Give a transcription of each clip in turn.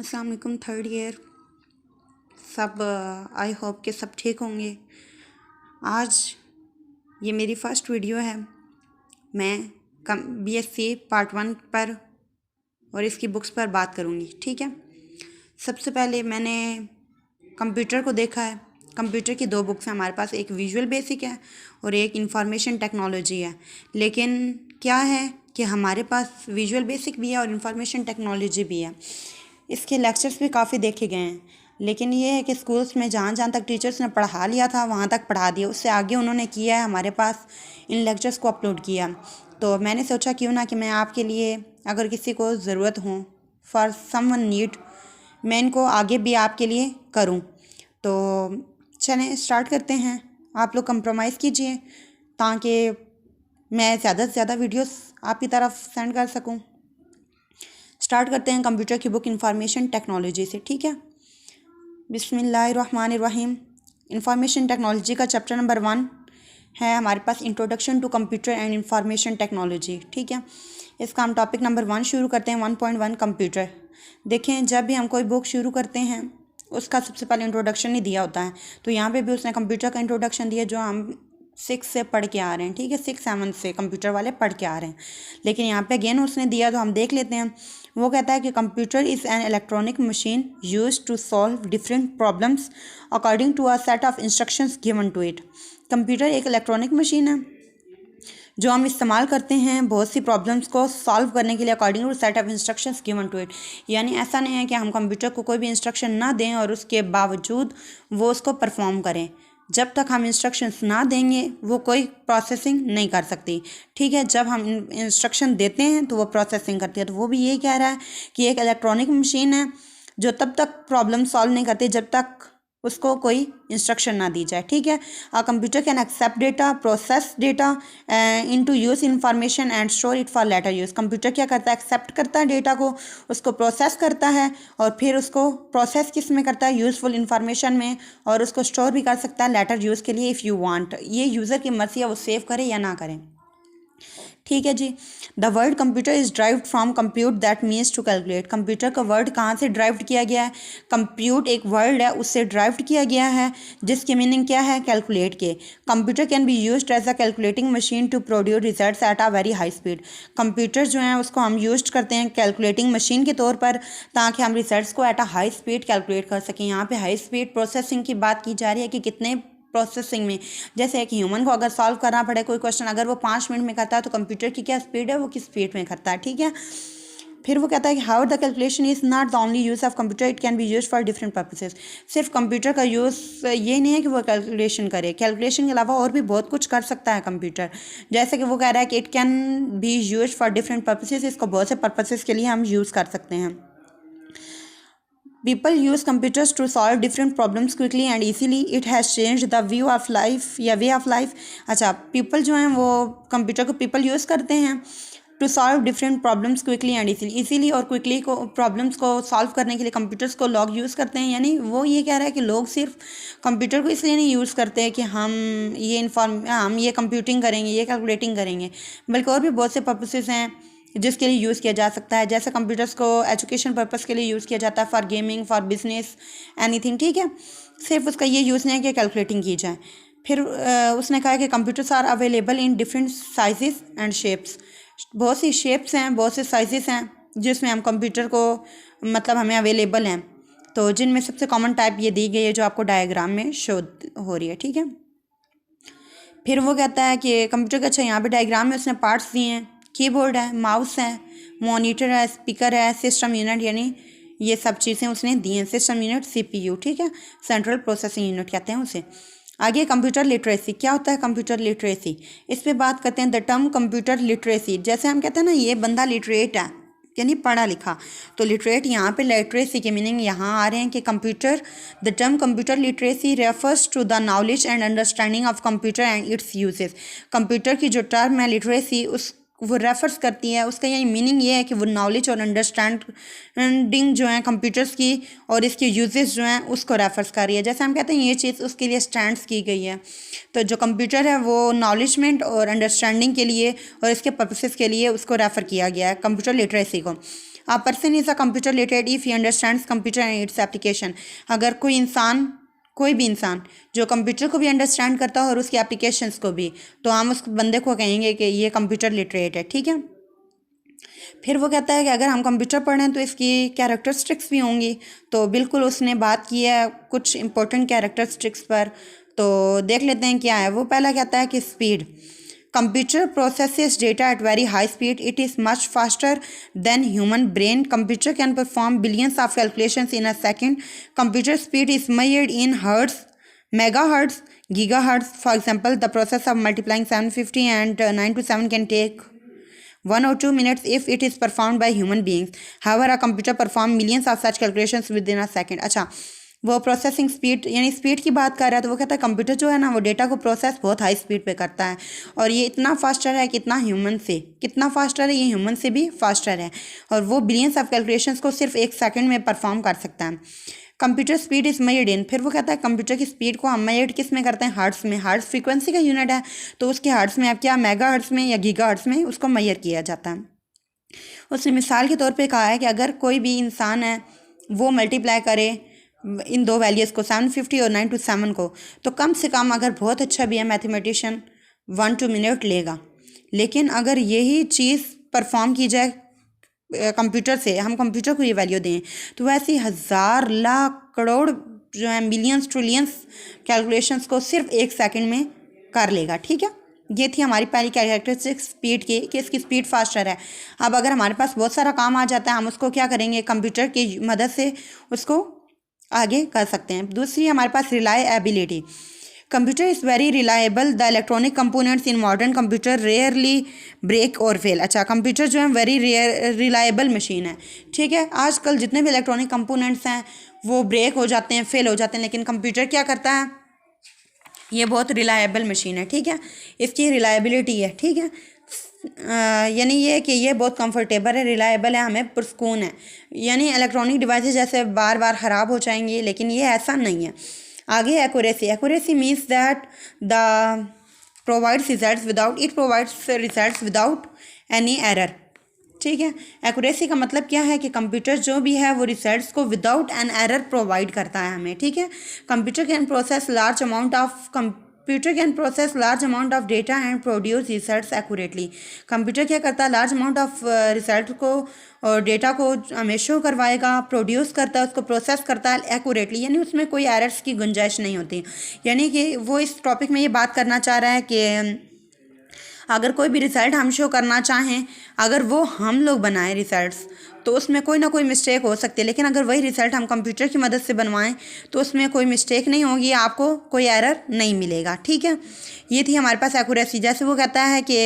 अस्सलाम वालेकुम third year सब। आई होप के सब ठीक होंगे। आज ये मेरी फ़र्स्ट वीडियो है। मैं बीएससी पार्ट 1 पर और इसकी बुक्स पर बात करूँगी, ठीक है। सबसे पहले मैंने कंप्यूटर को देखा है। कंप्यूटर की दो बुक्स हैं हमारे पास, एक विजुअल बेसिक है और एक इंफॉर्मेशन टेक्नोलॉजी है। लेकिन क्या है कि हमारे पास विजुअल बेसिक भी है और इंफॉर्मेशन टेक्नोलॉजी भी है। इसके लेक्चर्स भी काफ़ी देखे गए हैं, लेकिन ये है कि स्कूल्स में जहाँ जहाँ तक टीचर्स ने पढ़ा लिया था वहाँ तक पढ़ा दिया, उससे आगे उन्होंने किया है हमारे पास इन लेक्चर्स को अपलोड किया। तो मैंने सोचा क्यों ना कि मैं आपके लिए, अगर किसी को ज़रूरत हो, फॉर समवन नीड, मैं इनको आगे भी आपके लिए करूं। तो चलें स्टार्ट करते हैं। आप लोग कंप्रोमाइज़ कीजिए ताकि मैं ज़्यादा से ज़्यादा वीडियोस आपकी तरफ सेंड कर सकूं। स्टार्ट करते हैं कंप्यूटर की बुक इंफॉर्मेशन टेक्नोलॉजी से, ठीक है। बिस्मिल्लाहिर्रहमानिर्रहीम। इंफॉर्मेशन टेक्नोलॉजी का चैप्टर नंबर 1 है हमारे पास, introduction to computer and information technology, ठीक है। इसका हम टॉपिक नंबर 1 शुरू करते हैं, 1.1 कंप्यूटर। देखें, जब भी हम कोई बुक शुरू करते हैं उसका सबसे पहले इंट्रोडक्शन ही दिया होता है। तो यहाँ पे भी उसने कंप्यूटर का इंट्रोडक्शन दिया जो हम 6 से पढ़ के आ रहे हैं, ठीक है। 6-7 से कंप्यूटर वाले पढ़ के आ रहे हैं, लेकिन यहाँ पे अगेन उसने दिया तो हम देख लेते हैं। वो कहता है कि computer is an electronic machine used to solve different problems according to a set of instructions given to it. Computer एक इलेक्ट्रॉनिक मशीन है जो हम इस्तेमाल करते हैं बहुत सी प्रॉब्लम्स को सॉल्व करने के लिए according to set of instructions given to it. यानी ऐसा नहीं है कि हम कंप्यूटर को कोई भी इंस्ट्रक्शन ना दें और उसके बावजूद वो उसको परफॉर्म करें। जब तक हम इंस्ट्रक्शंस ना देंगे वो कोई प्रोसेसिंग नहीं कर सकती, ठीक है। जब हम इंस्ट्रक्शन देते हैं तो वो प्रोसेसिंग करती है। तो वो भी यही कह रहा है कि एक इलेक्ट्रॉनिक मशीन है जो तब तक प्रॉब्लम सॉल्व नहीं करती जब तक उसको कोई इंस्ट्रक्शन ना दी जाए, ठीक है। A computer can accept data, process data into use information and store it for later use. Computer क्या करता है, एक्सेप्ट करता है डेटा को, उसको प्रोसेस करता है और फिर उसको प्रोसेस किस में करता है, यूज़फुल इंफॉर्मेशन में, और उसको स्टोर भी कर सकता है लेटर यूज़ के लिए इफ़ यू वांट। ये यूज़र की मर्ज़ी है वो सेव करे या ना करें, ठीक है जी। The word computer is derived from compute that means to calculate. Computer का वर्ड कहाँ से ड्राइव्ड किया गया है, कंप्यूट एक वर्ड है उससे ड्राइव्ड किया गया है जिसकी मीनिंग क्या है, कैलकुलेट के। Computer can be used as a calculating machine to produce results at a very high speed. Computer जो है उसको हम यूज करते हैं कैलकुलेटिंग मशीन के तौर पर ताकि हम रिजल्ट्स को at a high speed calculate कर सकें। यहाँ पे हाई स्पीड प्रोसेसिंग की बात की जा रही है कि कितने प्रोसेसिंग में, जैसे एक ह्यूमन को अगर सॉल्व करना पड़े कोई क्वेश्चन, अगर वो 5 मिनट में करता है तो कंप्यूटर की क्या स्पीड है, वो किस स्पीड में करता है, ठीक है। फिर वो कहता है कि how the calculation is not the only use of computer, it can be use for different purposes. सिर्फ कंप्यूटर का यूज़ ये नहीं है कि वो कैलकुलेशन करे, कैलकुलेशन के अलावा और भी बहुत कुछ कर सकता है कंप्यूटर। जैसे कि वो कह रहा है कि it can be use for different purposes, इसको बहुत से पर्पसेस के लिए हम यूज़ कर सकते हैं। People use computers to solve different problems quickly and easily. It has changed the view of life या way of life। अच्छा, people जो हैं वो कंप्यूटर को people यूज़ करते हैं to solve different problems quickly and easily और quickly को प्रॉब्लम्स को सॉल्व करने के लिए कंप्यूटर्स को लोग यूज़ करते हैं। यानी वो ये कह रहा है कि लोग सिर्फ कंप्यूटर को इसलिए नहीं यूज़ करते हैं कि हम ये कंप्यूटिंग करेंगे, ये कैलकुलेटिंग करेंगे, बल्कि और भी बहुत से पर्पसेस हैं जिसके लिए यूज़ किया जा सकता है। जैसे कंप्यूटर्स को एजुकेशन पर्पस के लिए यूज़ किया जाता है, for gaming, for business, anything, ठीक है। सिर्फ उसका ये यूज़ नहीं है कि कैलकुलेटिंग की जाए। फिर उसने कहा कि computers are available in different sizes and shapes. बहुत सी शेप्स हैं, बहुत से साइजेस हैं जिसमें हम कंप्यूटर को मतलब हमें अवेलेबल हैं। तो जिनमें सबसे कॉमन टाइप ये दी गई है जो आपको डायग्राम में शो हो रही है, ठीक है। फिर वो कहता है कि कंप्यूटर का, अच्छा यहाँ पे डायग्राम में उसने पार्ट्स दिए हैं, कीबोर्ड है, माउस है, मॉनिटर है, स्पीकर है, सिस्टम यूनिट, यानी ये सब चीज़ें उसने दी हैं। सिस्टम यूनिट सीपीयू, ठीक है, सेंट्रल प्रोसेसिंग यूनिट कहते हैं उसे। आगे कंप्यूटर लिटरेसी, क्या होता है कंप्यूटर लिटरेसी, इस पे बात करते हैं। द टर्म कंप्यूटर लिटरेसी, जैसे हम कहते हैं ना ये बंदा लिटरेट है यानी पढ़ा लिखा, तो लिटरेट यहाँ पे लिटरेसी के मीनिंग यहाँ आ रहे हैं कि computer, the term computer literacy refers to the knowledge and understanding of computer and its uses. Computer की जो टर्म है लिटरेसी उस वो रेफर्स करती है, उसका यही मीनिंग ये है कि वो नॉलेज और अंडरस्टैंडिंग जो है कंप्यूटर्स की और इसके यूजेस जो हैं उसको रेफर्स कर रही है। जैसे हम कहते हैं ये चीज़ उसके लिए स्टैंड्स की गई है, तो जो कंप्यूटर है वो नॉलेजमेंट और अंडरस्टैंडिंग के लिए और इसके पर्पसेस के लिए उसको रेफ़र किया गया है कंप्यूटर लिटरेसी को। A person is a computer literate if he understands computer and its application. अगर कोई भी इंसान जो कंप्यूटर को भी अंडरस्टैंड करता हो और उसकी एप्लीकेशंस को भी, तो हम उस बंदे को कहेंगे कि ये कंप्यूटर लिटरेट है, ठीक है। फिर वो कहता है कि अगर हम कंप्यूटर पढ़ रहे हैं तो इसकी कैरेक्टरिस्टिक्स भी होंगी, तो बिल्कुल उसने बात की है कुछ इंपॉर्टेंट कैरेक्टरिस्टिक्स पर, तो देख लेते हैं क्या है। वो पहला कहता है कि speed, computer processes data at very high speed, it is much faster than human brain, computer can perform billions of calculations in a second, computer speed is measured in hertz, megahertz, gigahertz. For example, the process of multiplying 750 and 927 can take 1 or 2 minutes if it is performed by human beings. However, a computer performs millions of such calculations within a second. अच्छा, वो processing speed यानी speed की बात कर रहा है, तो वो कहता है कंप्यूटर जो है ना वो डेटा को प्रोसेस बहुत हाई स्पीड पे करता है, और ये इतना फास्टर है कितना फास्टर है, ये ह्यूमन से भी फास्टर है, और वो बिलियंस ऑफ कैलकुलेशंस को सिर्फ 1 सेकंड में परफॉर्म कर सकता है। Computer speed is measured in, फिर वो कहता है कंप्यूटर की स्पीड को हम मेजर्ड किस में करते हैं, हर्ट्स में। हर्ट्स फ्रीक्वेंसी का यूनिट है, तो उसके हर्ट्स में अब क्या मेगा हर्ट्स में या गीगा हर्ट्स में उसको मेजर किया जाता है। उसने मिसाल के तौर पे कहा है कि अगर कोई भी इंसान है वो मल्टीप्लाई करे इन दो वैल्यूज़ को 750 और 927 को, तो कम से कम अगर बहुत अच्छा भी है मैथमेटिशियन 1-2 मिनट लेगा। लेकिन अगर यही चीज़ परफॉर्म की जाए कंप्यूटर से, हम कंप्यूटर को ये वैल्यू दें, तो वैसे हज़ार लाख करोड़ जो है मिलियंस ट्रिलियंस कैलकुलेशंस को सिर्फ 1 सेकंड में कर लेगा, ठीक है। ये थी हमारी पहली कैरेक्टरिस्टिक स्पीड की कि इसकी स्पीड फास्टर है। अब अगर हमारे पास बहुत सारा काम आ जाता है, हम उसको क्या करेंगे, कंप्यूटर की मदद से उसको आगे कर सकते हैं। दूसरी हमारे पास reliability, computer is very reliable, the electronic components in modern computer rarely break और फेल। अच्छा, कंप्यूटर जो है वेरी रिलायबल मशीन है, ठीक है। आजकल जितने भी इलेक्ट्रॉनिक कंपोनेंट्स हैं वो ब्रेक हो जाते हैं, फेल हो जाते हैं, लेकिन कंप्यूटर क्या करता है, ये बहुत रिलायबल मशीन है, ठीक है। इसकी रिलायबिलिटी है, ठीक है, यानी ये कि ये बहुत कंफर्टेबल है, रिलायबल है, हमें पुरस्कून है। यानी इलेक्ट्रॉनिक डिवाइसेस जैसे बार बार ख़राब हो जाएंगी, लेकिन ये ऐसा नहीं है। आगे accuracy means that the provides results without any error, ठीक है। एक्यूरेसी का मतलब क्या है कि कंप्यूटर जो भी है वो रिजल्ट्स को विदाउट एन एरर प्रोवाइड करता है हमें, ठीक है। Computer can process large amount of data and produce results accurately. Computer क्या करता है, लार्ज अमाउंट ऑफ रिजल्ट को और डेटा को हमें शो करवाएगा, प्रोड्यूस करता है, उसको प्रोसेस करता है एक्यूरेटली, यानी उसमें कोई एरर्स की गुंजाइश नहीं होती। यानी कि वो इस टॉपिक में ये बात करना चाह रहा है कि अगर कोई भी रिज़ल्ट हम शो करना चाहें, अगर वो हम लोग बनाएं रिज़ल्ट्स, तो उसमें कोई ना कोई मिस्टेक हो सकती है, लेकिन अगर वही रिज़ल्ट हम कंप्यूटर की मदद से बनवाएं तो उसमें कोई मिस्टेक नहीं होगी, आपको कोई एरर नहीं मिलेगा, ठीक है। ये थी हमारे पास एक्यूरेसी। जैसे वो कहता है कि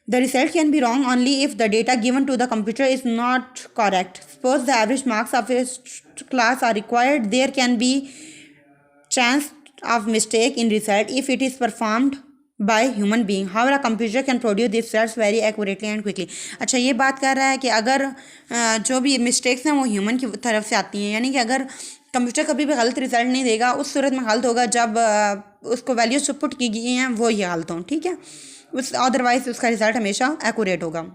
the result can be wrong only if the data given to the computer is not correct. Suppose the average marks of a class are required, there can be chance of mistake in result if it is performed by human being, however a computer can produce this results very accurately and quickly. अच्छा, ये बात कर रहा है कि अगर जो भी मिस्टेक्स हैं वो ह्यूमन की तरफ से आती हैं, यानी कि अगर कंप्यूटर कभी भी गलत रिजल्ट नहीं देगा, उस सूरत में गलत होगा जब उसको वैल्यूज जो पुट की गई हैं वो ये गलत हों, ठीक है। उस अदरवाइज उसका रिजल्ट हमेशा एक्यूरेट होगा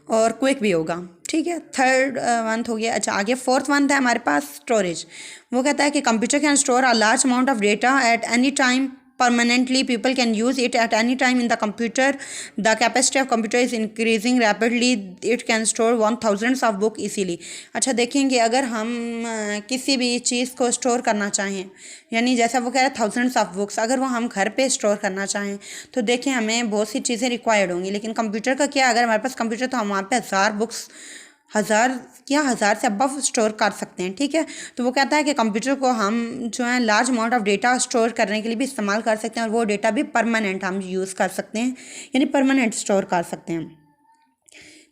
और क्विक भी होगा, ठीक है। थर्ड वन हो गया। अच्छा, आगे फोर्थ वन था हमारे पास स्टोरेज। वो कहता है कि computer can store a large amount of data at any time permanently. People can use it at any time in the computer. The capacity of computer is increasing rapidly. It can store 1000s of book easily. अच्छा, देखेंगे अगर हम किसी भी चीज़ को store करना चाहें, यानी जैसा वो कह रहा है थाउजेंड्स ऑफ बुक्स, अगर वो हम घर पे स्टोर करना चाहें तो देखें हमें बहुत सी चीज़ें रिक्वायर्ड होंगी। लेकिन कंप्यूटर का क्या, अगर हमारे पास कंप्यूटर तो हम वहाँ पे 1000 बुक्स, 1000 से अबव स्टोर कर सकते हैं, ठीक है। तो वो कहता है कि कंप्यूटर को हम जो है large amount of data store करने के लिए भी इस्तेमाल कर सकते हैं, और वो डेटा भी परमानेंट हम यूज़ कर सकते हैं, यानी परमानेंट स्टोर कर सकते हैं।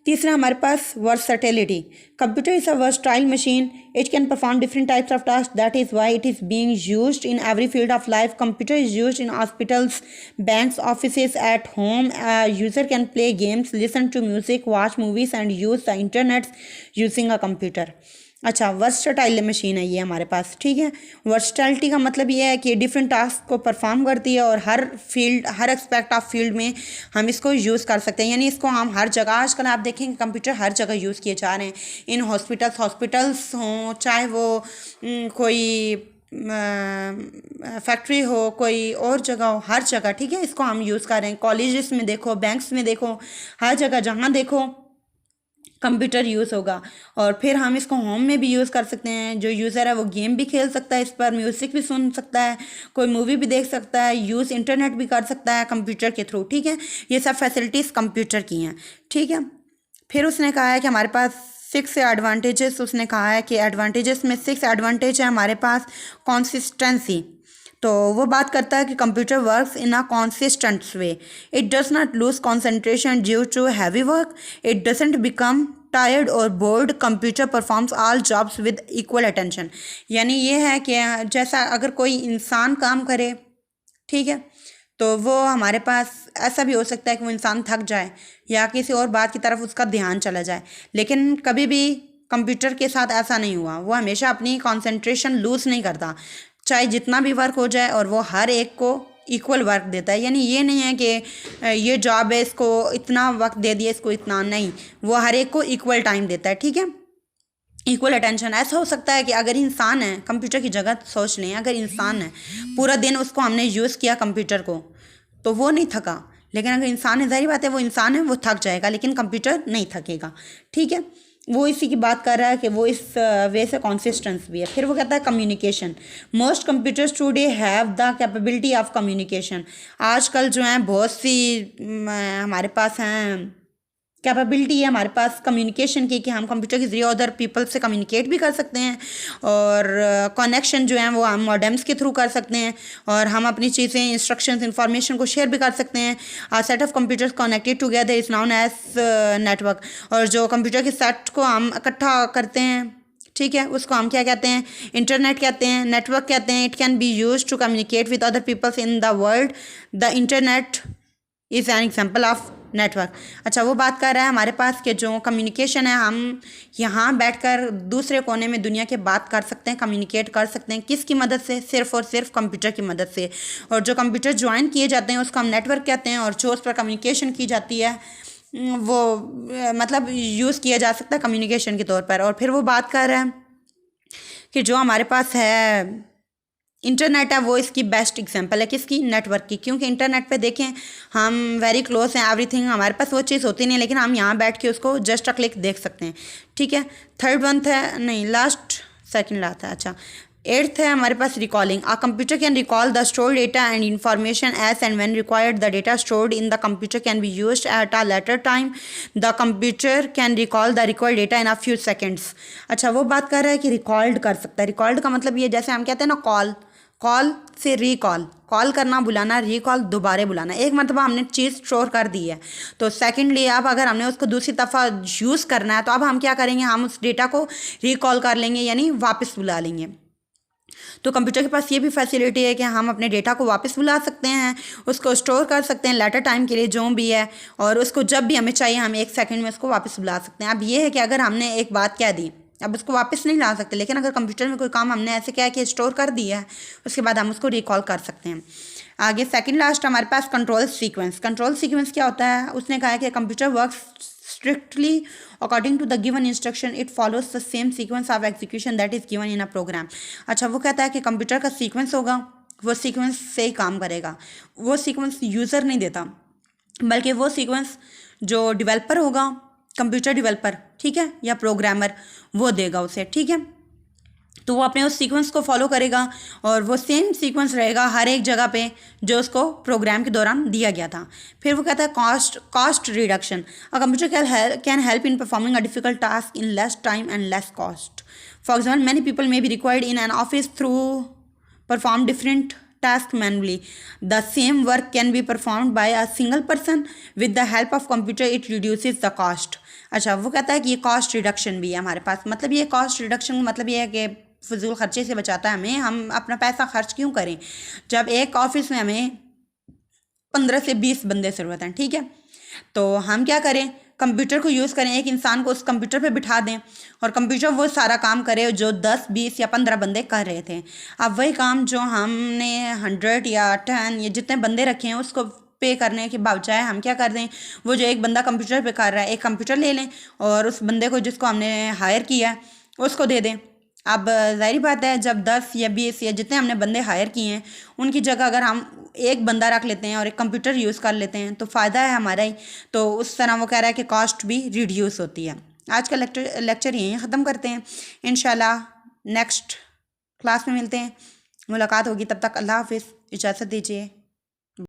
तीसरा हमारे पास versatility, computer is a versatile machine, it can perform different types of task, that is why it is being used in every field of life. Computer is used in hospitals, banks, offices, at home. User can play games, listen to music, watch movies and use the internet using a computer. अच्छा, versatile machine है ये हमारे पास, ठीक है। Versatility का मतलब ये है कि डिफरेंट टास्क को परफॉर्म करती है और हर फील्ड, हर एक्सपेक्ट ऑफ फील्ड में हम इसको यूज़ कर सकते हैं। यानी इसको हम हर जगह, आजकल आप देखेंगे कंप्यूटर हर जगह यूज़ किए जा रहे हैं। इन हॉस्पिटल्स हों, चाहे वो कोई फैक्ट्री हो, कोई और जगह हो, हर जगह, ठीक है, इसको हम यूज़ कर रहे हैं। कॉलेजेस में देखो, बैंक्स में देखो, हर जगह जहाँ देखो कंप्यूटर यूज़ होगा। और फिर हम इसको होम में भी यूज़ कर सकते हैं। जो यूज़र है वो गेम भी खेल सकता है इस पर, म्यूज़िक भी सुन सकता है, कोई मूवी भी देख सकता है, यूज़ इंटरनेट भी कर सकता है कंप्यूटर के थ्रू, ठीक है। ये सब फैसिलिटीज़ कंप्यूटर की हैं, ठीक है। फिर उसने कहा है कि हमारे पास 6 एडवांटेजेस, उसने कहा है कि एडवांटेजेस में 6 एडवांटेज है हमारे पास। कंसिस्टेंसी, तो वो बात करता है कि computer works in a consistent way, it does not lose concentration due to heavy work, it doesn't become tired और bored, computer performs all jobs with equal attention. यानी ये है कि जैसा अगर कोई इंसान काम करे, ठीक है, तो वो हमारे पास ऐसा भी हो सकता है कि वो इंसान थक जाए या किसी और बात की तरफ उसका ध्यान चला जाए, लेकिन कभी भी कंप्यूटर के साथ ऐसा नहीं हुआ। वो हमेशा अपनी कंसंट्रेशन लूज़ नहीं करता, चाहे जितना भी वर्क हो जाए, और वो हर एक को इक्वल वर्क देता है। यानी ये नहीं है कि ये जॉब है इसको इतना वक्त दे दिया, इसको इतना नहीं, वो हर एक को इक्वल टाइम देता है, ठीक है, इक्वल अटेंशन। ऐसा हो सकता है कि अगर इंसान है, कंप्यूटर की जगह सोच लें, अगर इंसान है, पूरा दिन उसको हमने यूज़ किया कंप्यूटर को, तो वो नहीं थका। लेकिन अगर इंसान है, जाहिर बात है वो इंसान है, वो थक जाएगा, लेकिन कंप्यूटर नहीं थकेगा, ठीक है। वो इसी की बात कर रहा है कि वो इस वे से कॉन्सिस्टेंस भी है। फिर वो कहता है communication, most computers today have the capability of communication. आजकल जो है बहुत सी हमारे पास हैं कैपेबिलिटी है हमारे पास कम्युनिकेशन की, कि हम कंप्यूटर के ज़रिए अदर पीपल से कम्युनिकेट भी कर सकते हैं, और कनेक्शन जो है वो हम मॉडेम्स के थ्रू कर सकते हैं, और हम अपनी चीज़ें, इंस्ट्रक्शंस, इंफॉर्मेशन को शेयर भी कर सकते हैं। A set of computers connected together is known as network. और जो कंप्यूटर के सेट को हम इकट्ठा करते हैं, ठीक है, उसको हम क्या कहते हैं, इंटरनेट कहते हैं, नेटवर्क कहते हैं। It can be use to communicate with other peoples in the world, the internet is an example of network. अच्छा, वो बात कर रहा है हमारे पास कि जो कम्युनिकेशन है, हम यहाँ बैठकर दूसरे कोने में दुनिया के बात कर सकते हैं, कम्युनिकेट कर सकते हैं। किसकी मदद से? सिर्फ और सिर्फ कंप्यूटर की मदद से। और जो कंप्यूटर ज्वाइन किए जाते हैं उसको हम नेटवर्क कहते हैं, और जो उस पर कम्युनिकेशन की जाती है वो मतलब यूज़ किया जा सकता है कम्युनिकेशन के तौर पर। और फिर वो बात कर रहा है कि जो हमारे पास है इंटरनेट है, वो इसकी बेस्ट एग्जांपल है। किसकी? नेटवर्क की। क्योंकि इंटरनेट पे देखें हम वेरी क्लोज हैं, एवरीथिंग हमारे पास वो चीज़ होती नहीं, लेकिन हम यहाँ बैठ के उसको जस्ट अ क्लिक देख सकते हैं, ठीक है। थर्ड वन है, नहीं लास्ट सेकंड लास्ट है, अच्छा 8th है हमारे पास recalling. A computer can recall the stored data and information as and when required. The data stored in the computer can be used at a later time. The computer can recall the required data in a few seconds. अच्छा, वो बात कर रहा है कि recalled कर सकता है। रिकॉल्ड का मतलब ये, जैसे हम कहते हैं ना कॉल से रिकॉल, कॉल करना, बुलाना, रिकॉल दोबारा बुलाना। एक मतलब हमने चीज़ स्टोर कर दी है, तो सेकेंडली अब अगर हमने उसको दूसरी दफ़ा यूज़ करना है, तो अब हम क्या करेंगे, हम उस डेटा को रिकॉल कर लेंगे, यानी वापस बुला लेंगे। तो कंप्यूटर के पास ये भी फैसिलिटी है कि हम अपने डेटा को वापस बुला सकते हैं, उसको स्टोर कर सकते हैं लेटर टाइम के लिए जो भी है, और उसको जब भी हमें चाहिए हम 1 सेकंड में उसको वापस बुला सकते हैं। अब ये है कि अगर हमने एक बात कह दी, अब उसको वापस नहीं ला सकते, लेकिन अगर कंप्यूटर में कोई काम हमने ऐसे क्या है कि स्टोर कर दिया है, उसके बाद हम उसको रिकॉल कर सकते हैं। आगे सेकंड लास्ट हमारे पास कंट्रोल सीक्वेंस। कंट्रोल सीक्वेंस क्या होता है? उसने कहा है कि computer works strictly according to the given instruction, it follows the same sequence of execution that is given in a program। अच्छा, वो कहता है कि कंप्यूटर का सीक्वेंस होगा, वो सीक्वेंस से ही काम करेगा, वो सीक्वेंस यूज़र नहीं देता, बल्कि वो सीक्वेंस जो डेवलपर होगा, कंप्यूटर डेवलपर, ठीक है, या प्रोग्रामर, वो देगा उसे, ठीक है। तो वो अपने उस सीक्वेंस को फॉलो करेगा, और वो सेम सीक्वेंस रहेगा हर एक जगह पे जो उसको प्रोग्राम के दौरान दिया गया था। फिर वो कहता है cost reduction. A computer can help in performing a difficult task in less time and less cost. For example, many people may be required in an office through perform different task manually. The same work can be performed by a single person. With the help of computer, it reduces the cost। अच्छा, वो कहता है कि ये cost reduction भी है हमारे पास। मतलब ये कॉस्ट रिडक्शन मतलब ये है कि फजूल खर्चे से बचाता है हमें। हम अपना पैसा खर्च क्यों करें जब एक ऑफिस में हमें 15 से 20 बंदे ज़रूरत हैं, ठीक है। तो हम क्या करें, कंप्यूटर को यूज़ करें, एक इंसान को उस कंप्यूटर पे बिठा दें और कंप्यूटर वो सारा काम करे जो 10, 20 या 15 बंदे कर रहे थे। अब वही काम जो हमने 100 या 10 या जितने बंदे रखे हैं उसको पे करने के बजाय हम क्या कर दें, वो जो एक बंदा कंप्यूटर पे कर रहा है, एक कंप्यूटर ले लें और उस बंदे को जिसको हमने हायर किया है उसको दे दें। अब ज़ाहिर बात है, जब 10 या 20 या जितने हमने बंदे हायर किए हैं उनकी जगह अगर हम एक बंदा रख लेते हैं और एक कंप्यूटर यूज़ कर लेते हैं तो फ़ायदा है हमारा ही। तो उस तरह वो कह रहा है कि कॉस्ट भी रिड्यूस होती है। आज का लेक्चर यहीं ख़त्म करते हैं। इंशाल्लाह नेक्स्ट क्लास में मिलते हैं, मुलाकात होगी। तब तक अल्लाह हाफिज़, इजाज़त दीजिए।